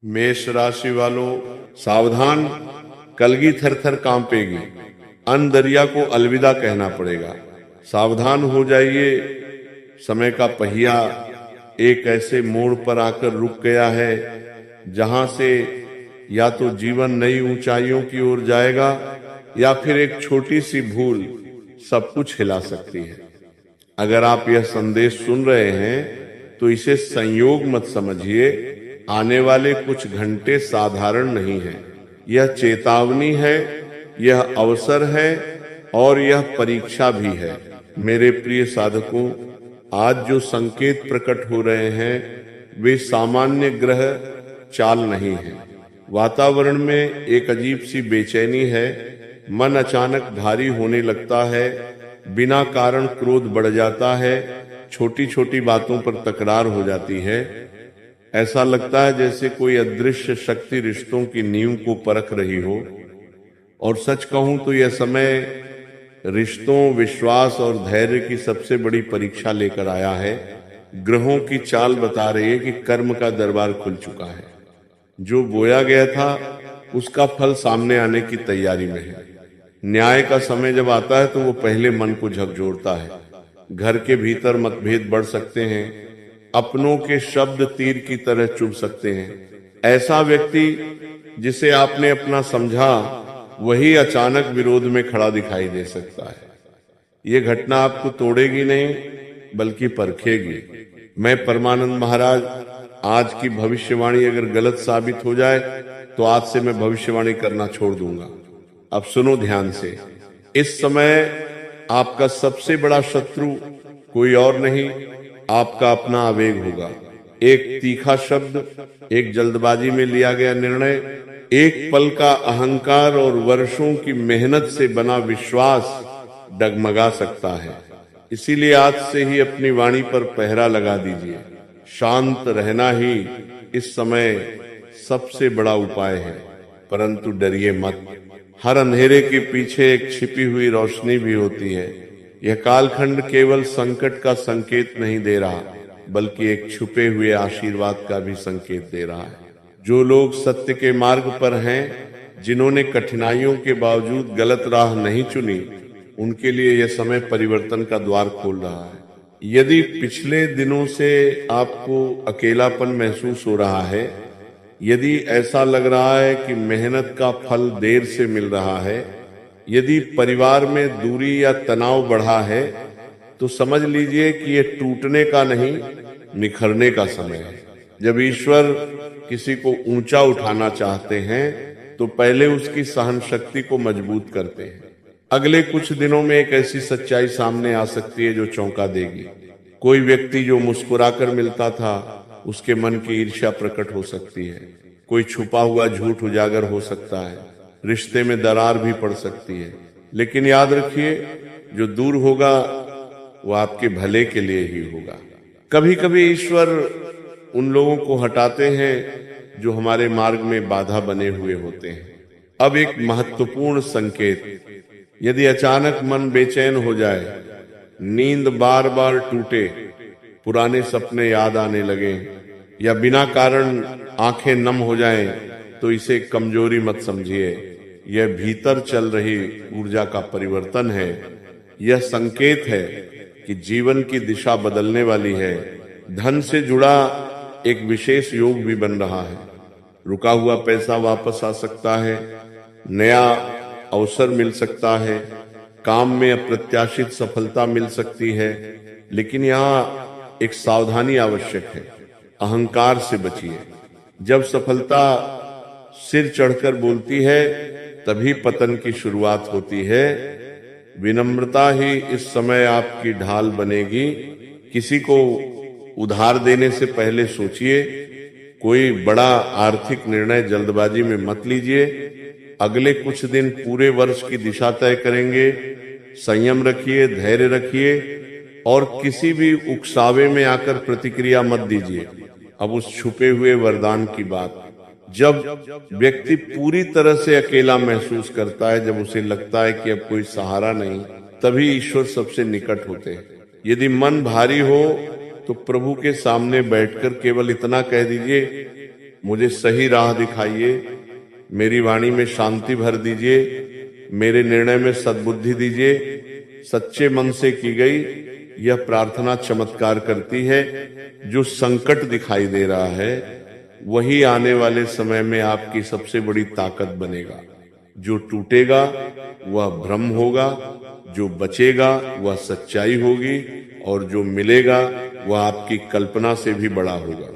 मेष राशि वालों, सावधान, कलगी थर थर कांपेगी। अन दरिया को अलविदा कहना पड़ेगा। सावधान हो जाइए, समय का पहिया एक ऐसे मोड़ पर आकर रुक गया है जहां से या तो जीवन नई ऊंचाइयों की ओर जाएगा या फिर एक छोटी सी भूल सब कुछ हिला सकती है। अगर आप यह संदेश सुन रहे हैं तो इसे संयोग मत समझिए। आने वाले कुछ घंटे साधारण नहीं है। यह चेतावनी है, यह अवसर है और यह परीक्षा भी है। मेरे प्रिय साधकों, आज जो संकेत प्रकट हो रहे हैं वे सामान्य ग्रह चाल नहीं है। वातावरण में एक अजीब सी बेचैनी है। मन अचानक भारी होने लगता है, बिना कारण क्रोध बढ़ जाता है, छोटी छोटी बातों पर तकरार हो जाती है। ऐसा लगता है जैसे कोई अदृश्य शक्ति रिश्तों की नींव को परख रही हो। और सच कहूं तो यह समय रिश्तों, विश्वास और धैर्य की सबसे बड़ी परीक्षा लेकर आया है। ग्रहों की चाल बता रही है कि कर्म का दरबार खुल चुका है। जो बोया गया था उसका फल सामने आने की तैयारी में है। न्याय का समय जब आता है तो वो पहले मन को झकझोरता है। घर के भीतर मतभेद बढ़ सकते हैं, अपनों के शब्द तीर की तरह चुभ सकते हैं। ऐसा व्यक्ति जिसे आपने अपना समझा वही अचानक विरोध में खड़ा दिखाई दे सकता है। ये घटना आपको तोड़ेगी नहीं बल्कि परखेगी। मैं परमानंद महाराज आज की भविष्यवाणी अगर गलत साबित हो जाए तो आज से मैं भविष्यवाणी करना छोड़ दूंगा। अब सुनो ध्यान से। इस समय आपका सबसे बड़ा शत्रु कोई और नहीं, आपका अपना आवेग होगा। एक तीखा शब्द, एक जल्दबाजी में लिया गया निर्णय, एक पल का अहंकार और वर्षों की मेहनत से बना विश्वास डगमगा सकता है। इसीलिए आज से ही अपनी वाणी पर पहरा लगा दीजिए। शांत रहना ही इस समय सबसे बड़ा उपाय है। परंतु डरिए मत। हर अंधेरे के पीछे एक छिपी हुई रोशनी भी होती है। यह कालखंड केवल संकट का संकेत नहीं दे रहा बल्कि एक छुपे हुए आशीर्वाद का भी संकेत दे रहा है। जो लोग सत्य के मार्ग पर हैं, जिन्होंने कठिनाइयों के बावजूद गलत राह नहीं चुनी, उनके लिए यह समय परिवर्तन का द्वार खोल रहा है। यदि पिछले दिनों से आपको अकेलापन महसूस हो रहा है, यदि ऐसा लग रहा है कि मेहनत का फल देर से मिल रहा है, यदि परिवार में दूरी या तनाव बढ़ा है, तो समझ लीजिए कि यह टूटने का नहीं, निखरने का समय है। जब ईश्वर किसी को ऊंचा उठाना चाहते हैं तो पहले उसकी सहन शक्ति को मजबूत करते हैं। अगले कुछ दिनों में एक ऐसी सच्चाई सामने आ सकती है जो चौंका देगी। कोई व्यक्ति जो मुस्कुराकर मिलता था, उसके मन की ईर्ष्या प्रकट हो सकती है। कोई छुपा हुआ झूठ उजागर हो सकता है। रिश्ते में दरार भी पड़ सकती है। लेकिन याद रखिए, जो दूर होगा वो आपके भले के लिए ही होगा। कभी कभी ईश्वर उन लोगों को हटाते हैं जो हमारे मार्ग में बाधा बने हुए होते हैं। अब एक महत्वपूर्ण संकेत, यदि अचानक मन बेचैन हो जाए, नींद बार बार टूटे, पुराने सपने याद आने लगे या बिना कारण आंखें नम हो जाएं, तो इसे कमजोरी मत समझिए। यह भीतर चल रही ऊर्जा का परिवर्तन है। यह संकेत है कि जीवन की दिशा बदलने वाली है। धन से जुड़ा एक विशेष योग भी बन रहा है। रुका हुआ पैसा वापस आ सकता है, नया अवसर मिल सकता है, काम में अप्रत्याशित सफलता मिल सकती है। लेकिन यहाँ एक सावधानी आवश्यक है। अहंकार से बचिए। जब सफलता सिर चढ़कर बोलती है तभी पतन की शुरुआत होती है। विनम्रता ही इस समय आपकी ढाल बनेगी। किसी को उधार देने से पहले सोचिए। कोई बड़ा आर्थिक निर्णय जल्दबाजी में मत लीजिए। अगले कुछ दिन पूरे वर्ष की दिशा तय करेंगे। संयम रखिए, धैर्य रखिए और किसी भी उकसावे में आकर प्रतिक्रिया मत दीजिए। अब उस छुपे हुए वरदान की बात, जब व्यक्ति पूरी तरह से अकेला महसूस करता है, जब उसे लगता है कि अब कोई सहारा नहीं, तभी ईश्वर सबसे निकट होते हैं। यदि मन भारी हो तो प्रभु के सामने बैठकर केवल इतना कह दीजिए, मुझे सही राह दिखाइए, मेरी वाणी में शांति भर दीजिए, मेरे निर्णय में सद्बुद्धि दीजिए। सच्चे मन से की गई यह प्रार्थना चमत्कार करती है। जो संकट दिखाई दे रहा है वही आने वाले समय में आपकी सबसे बड़ी ताकत बनेगा। जो टूटेगा वह भ्रम होगा, जो बचेगा वह सच्चाई होगी, और जो मिलेगा वह आपकी कल्पना से भी बड़ा होगा।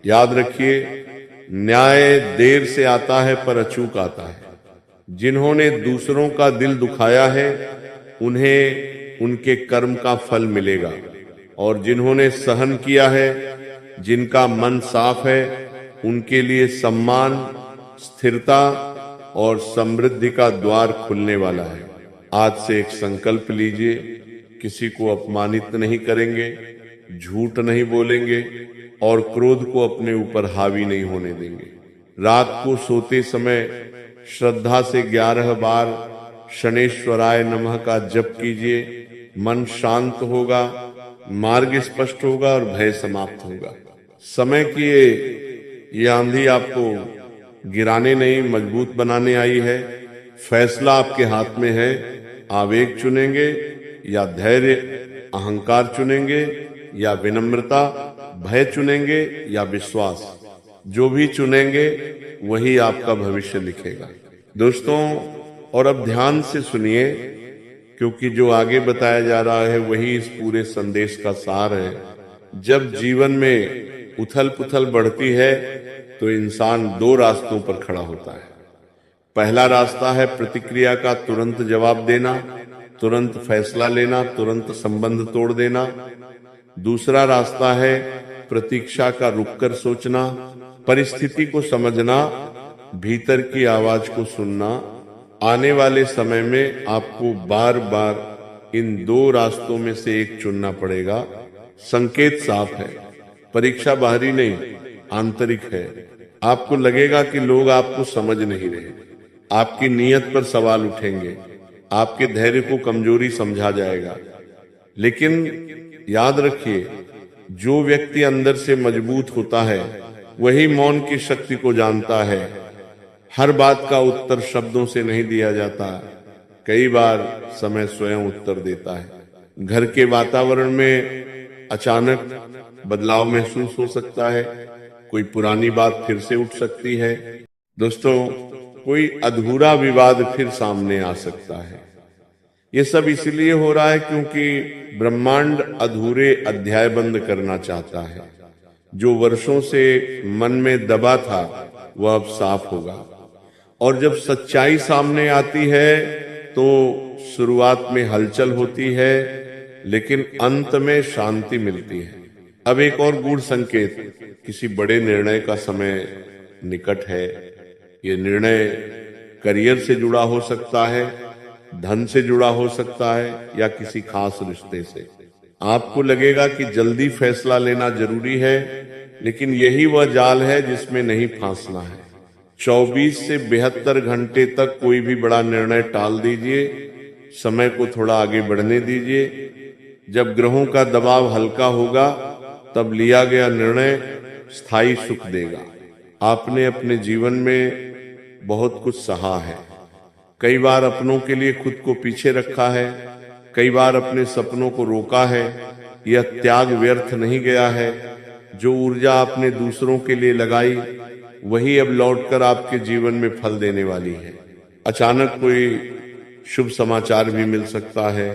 याद रखिए, न्याय देर से आता है पर अचूक आता है। जिन्होंने दूसरों का दिल दुखाया है उन्हें उनके कर्म का फल मिलेगा, और जिन्होंने सहन किया है, जिनका मन साफ है, उनके लिए सम्मान, स्थिरता और समृद्धि का द्वार खुलने वाला है। आज से एक संकल्प लीजिए, किसी को अपमानित नहीं करेंगे, झूठ नहीं बोलेंगे और क्रोध को अपने ऊपर हावी नहीं होने देंगे। रात को सोते समय श्रद्धा से 11 बार शनेश्वराय नमः का जप कीजिए। मन शांत होगा, मार्ग स्पष्ट होगा और भय समाप्त होगा। समय की ये आंधी आपको गिराने नहीं, मजबूत बनाने आई है। फैसला आपके हाथ में है। आवेग चुनेंगे या धैर्य, अहंकार चुनेंगे या विनम्रता, भय चुनेंगे या विश्वास। जो भी चुनेंगे वही आपका भविष्य लिखेगा। दोस्तों, और अब ध्यान से सुनिए, क्योंकि जो आगे बताया जा रहा है वही इस पूरे संदेश का सार है। जब जीवन में उथल पुथल बढ़ती है तो इंसान 2 रास्तों पर खड़ा होता है। पहला रास्ता है प्रतिक्रिया का तुरंत जवाब देना, तुरंत फैसला लेना, तुरंत संबंध तोड़ देना। दूसरा रास्ता है प्रतीक्षा का रुककर सोचना, परिस्थिति को समझना, भीतर की आवाज को सुनना। आने वाले समय में आपको बार बार इन 2 रास्तों में से एक चुनना पड़ेगा। संकेत साफ है, परीक्षा बाहरी नहीं आंतरिक है। आपको लगेगा कि लोग आपको समझ नहीं रहे, आपकी नीयत पर सवाल उठेंगे, आपके धैर्य को कमजोरी समझा जाएगा। लेकिन याद रखिए, जो व्यक्ति अंदर से मजबूत होता है वही मौन की शक्ति को जानता है। हर बात का उत्तर शब्दों से नहीं दिया जाता, कई बार समय स्वयं उत्तर देता है। घर के वातावरण में अचानक बदलाव महसूस हो सकता है, कोई पुरानी बात फिर से उठ सकती है। दोस्तों, कोई अधूरा विवाद फिर सामने आ सकता है। ये सब इसलिए हो रहा है क्योंकि ब्रह्मांड अधूरे अध्याय बंद करना चाहता है। जो वर्षों से मन में दबा था वह अब साफ होगा। और जब सच्चाई सामने आती है तो शुरुआत में हलचल होती है, लेकिन अंत में शांति मिलती है। अब एक और गूढ़ संकेत, किसी बड़े निर्णय का समय निकट है। ये निर्णय करियर से जुड़ा हो सकता है, धन से जुड़ा हो सकता है या किसी खास रिश्ते से। आपको लगेगा कि जल्दी फैसला लेना जरूरी है, लेकिन यही वह जाल है जिसमें नहीं फांसना है। 24 से 72 घंटे तक कोई भी बड़ा निर्णय टाल दीजिए, समय को थोड़ा आगे बढ़ने दीजिए। जब ग्रहों का दबाव हल्का होगा तब लिया गया निर्णय स्थायी सुख देगा। आपने अपने जीवन में बहुत कुछ सहा है। कई बार अपनों के लिए खुद को पीछे रखा है, कई बार अपने सपनों को रोका है। यह त्याग व्यर्थ नहीं गया है। जो ऊर्जा आपने दूसरों के लिए लगाई वही अब लौटकर आपके जीवन में फल देने वाली है। अचानक कोई शुभ समाचार भी मिल सकता है,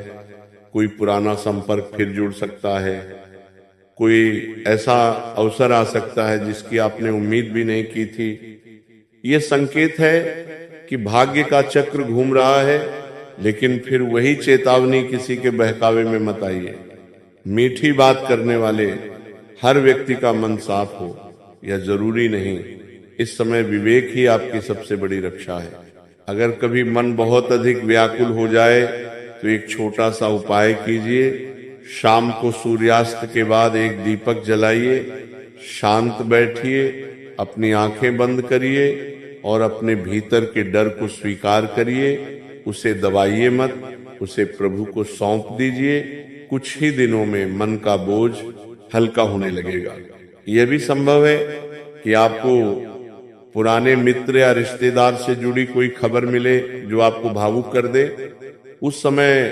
कोई पुराना संपर्क फिर जुड़ सकता है, कोई ऐसा अवसर आ सकता है जिसकी आपने उम्मीद भी नहीं की थी। यह संकेत है कि भाग्य का चक्र घूम रहा है, लेकिन फिर वही चेतावनी, किसी के बहकावे में मत आइए। मीठी बात करने वाले हर व्यक्ति का मन साफ हो, यह जरूरी नहीं। इस समय विवेक ही आपकी सबसे बड़ी रक्षा है। अगर कभी मन बहुत अधिक व्याकुल हो जाए तो एक छोटा सा उपाय कीजिए। शाम को सूर्यास्त के बाद एक दीपक जलाइए, शांत बैठिए, अपनी आंखें बंद करिए और अपने भीतर के डर को स्वीकार करिए। उसे दबाइए मत, उसे प्रभु को सौंप दीजिए। कुछ ही दिनों में मन का बोझ हल्का होने लगेगा। यह भी संभव है कि आपको पुराने मित्र या रिश्तेदार से जुड़ी कोई खबर मिले जो आपको भावुक कर दे, उस समय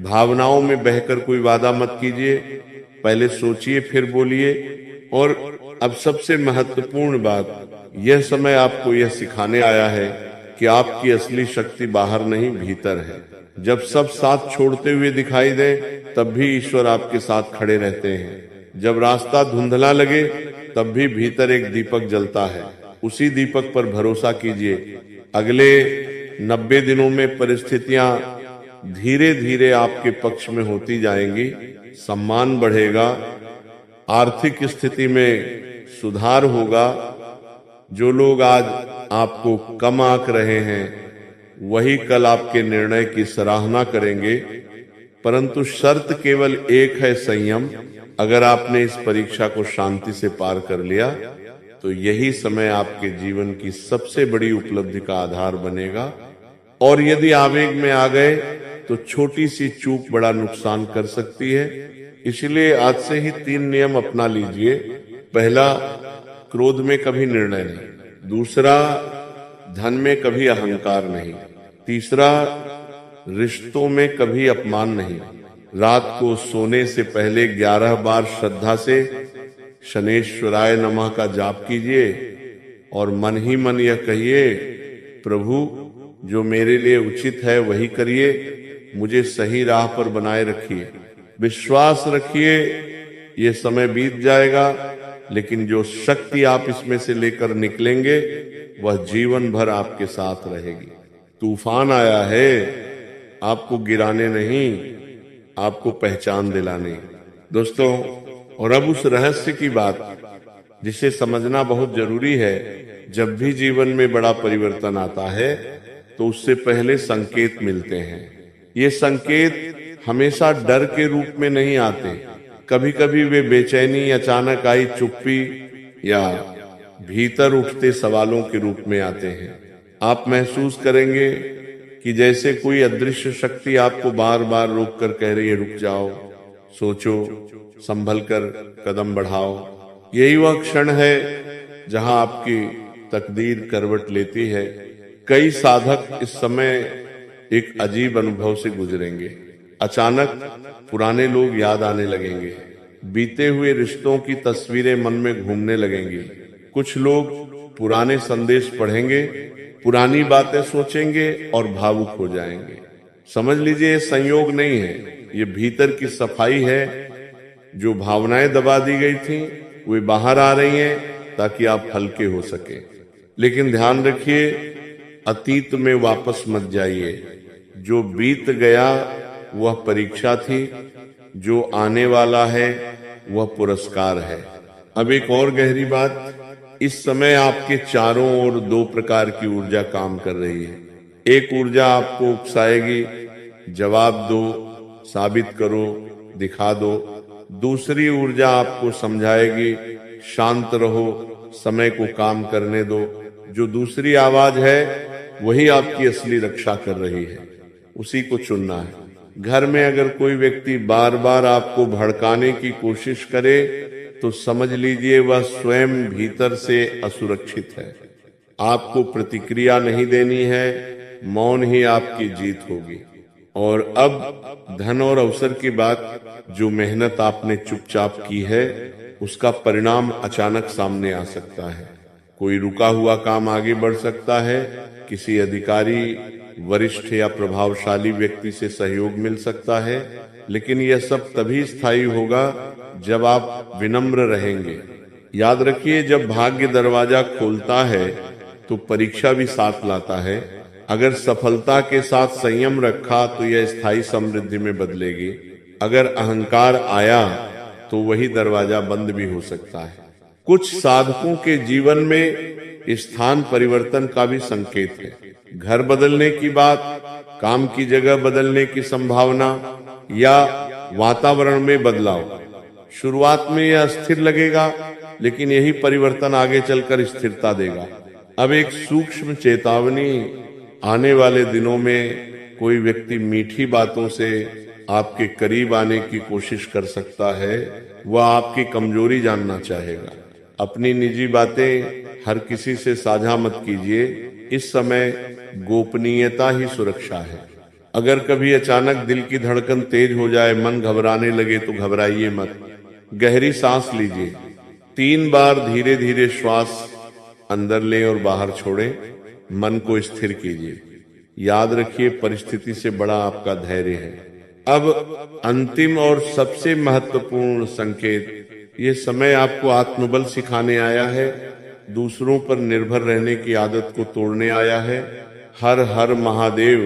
भावनाओं में बहकर कोई वादा मत कीजिए, पहले सोचिए फिर बोलिए। और अब सबसे महत्वपूर्ण बात, यह समय आपको यह सिखाने आया है कि आपकी असली शक्ति बाहर नहीं भीतर है। जब सब साथ छोड़ते हुए दिखाई दे तब भी ईश्वर आपके साथ खड़े रहते हैं। जब रास्ता धुंधला लगे तब भी भीतर एक दीपक जलता है, उसी दीपक पर भरोसा कीजिए। अगले 90 दिनों में परिस्थितियां धीरे धीरे आपके पक्ष में होती जाएंगी, सम्मान बढ़ेगा, आर्थिक स्थिति में सुधार होगा। जो लोग आज आपको कम आंक रहे हैं वही कल आपके निर्णय की सराहना करेंगे, परंतु शर्त केवल एक है, संयम। अगर आपने इस परीक्षा को शांति से पार कर लिया तो यही समय आपके जीवन की सबसे बड़ी उपलब्धि का आधार बनेगा। और यदि आवेग में आ गए तो छोटी सी चूक बड़ा नुकसान कर सकती है। इसलिए आज से ही 3 नियम अपना लीजिए। पहला, क्रोध में कभी निर्णय नहीं। दूसरा, धन में कभी अहंकार नहीं। तीसरा, रिश्तों में कभी अपमान नहीं। रात को सोने से पहले 11 बार श्रद्धा से शनेश्वराय नमः का जाप कीजिए और मन ही मन यह कहिए, प्रभु जो मेरे लिए उचित है वही करिए, मुझे सही राह पर बनाए रखिए। विश्वास रखिए ये समय बीत जाएगा, लेकिन जो शक्ति आप इसमें से लेकर निकलेंगे वह जीवन भर आपके साथ रहेगी। तूफान आया है आपको गिराने नहीं, आपको पहचान दिलाने। दोस्तों, और अब उस रहस्य की बात जिसे समझना बहुत जरूरी है। जब भी जीवन में बड़ा परिवर्तन आता है तो उससे पहले संकेत मिलते हैं। ये संकेत हमेशा डर के रूप में नहीं आते, कभी कभी वे बेचैनी, अचानक आई चुप्पी या भीतर उठते सवालों के रूप में आते हैं। आप महसूस करेंगे कि जैसे कोई अदृश्य शक्ति आपको बार बार रोक कर कह रही है, रुक जाओ, सोचो, संभल कर कदम बढ़ाओ। यही वह क्षण है जहां आपकी तकदीर करवट लेती है। कई साधक इस समय एक अजीब अनुभव से गुजरेंगे। अचानक पुराने लोग याद आने लगेंगे, बीते हुए रिश्तों की तस्वीरें मन में घूमने लगेंगी। कुछ लोग पुराने संदेश पढ़ेंगे, पुरानी बातें सोचेंगे और भावुक हो जाएंगे। समझ लीजिए ये संयोग नहीं है, ये भीतर की सफाई है। जो भावनाएं दबा दी गई थी वे बाहर आ रही हैं ताकि आप हल्के हो सके। लेकिन ध्यान रखिए, अतीत में वापस मत जाइए। जो बीत गया वह परीक्षा थी, जो आने वाला है वह पुरस्कार है। अब एक और गहरी बात, इस समय आपके चारों ओर 2 प्रकार की ऊर्जा काम कर रही है। एक ऊर्जा आपको उकसाएगी, जवाब दो, साबित करो, दिखा दो। दूसरी ऊर्जा आपको समझाएगी, शांत रहो, समय को काम करने दो। जो दूसरी आवाज है वही आपकी असली रक्षा कर रही है, उसी को चुनना है। घर में अगर कोई व्यक्ति बार बार आपको भड़काने की कोशिश करे तो समझ लीजिए वह स्वयं भीतर से असुरक्षित है। आपको प्रतिक्रिया नहीं देनी है, मौन ही आपकी जीत होगी। और अब धन और अवसर की बात, जो मेहनत आपने चुपचाप की है उसका परिणाम अचानक सामने आ सकता है। कोई रुका हुआ काम आगे बढ़ सकता है, किसी अधिकारी, वरिष्ठ या प्रभावशाली व्यक्ति से सहयोग मिल सकता है। लेकिन यह सब तभी स्थायी होगा जब आप विनम्र रहेंगे। याद रखिए, जब भाग्य दरवाजा खोलता है तो परीक्षा भी साथ लाता है। अगर सफलता के साथ संयम रखा तो यह स्थायी समृद्धि में बदलेगी। अगर अहंकार आया तो वही दरवाजा बंद भी हो सकता है। कुछ साधकों के जीवन में स्थान परिवर्तन का भी संकेत है। घर बदलने की बात, काम की जगह बदलने की संभावना या वातावरण में बदलाव। शुरुआत में यह अस्थिर लगेगा, लेकिन यही परिवर्तन आगे चलकर स्थिरता देगा। अब एक सूक्ष्म चेतावनी, आने वाले दिनों में कोई व्यक्ति मीठी बातों से आपके करीब आने की कोशिश कर सकता है। वह आपकी कमजोरी जानना चाहेगा, अपनी निजी बातें हर किसी से साझा मत कीजिए। इस समय गोपनीयता ही सुरक्षा है। अगर कभी अचानक दिल की धड़कन तेज हो जाए, मन घबराने लगे तो घबराइए मत। गहरी सांस लीजिए। 3 बार धीरे धीरे श्वास अंदर लें और बाहर छोड़ें। मन को स्थिर कीजिए। याद रखिए, परिस्थिति से बड़ा आपका धैर्य है। अब अंतिम और सबसे महत्वपूर्ण संकेत, ये समय आपको आत्मबल सिखाने आया है, दूसरों पर निर्भर रहने की आदत को तोड़ने आया है। हर हर महादेव।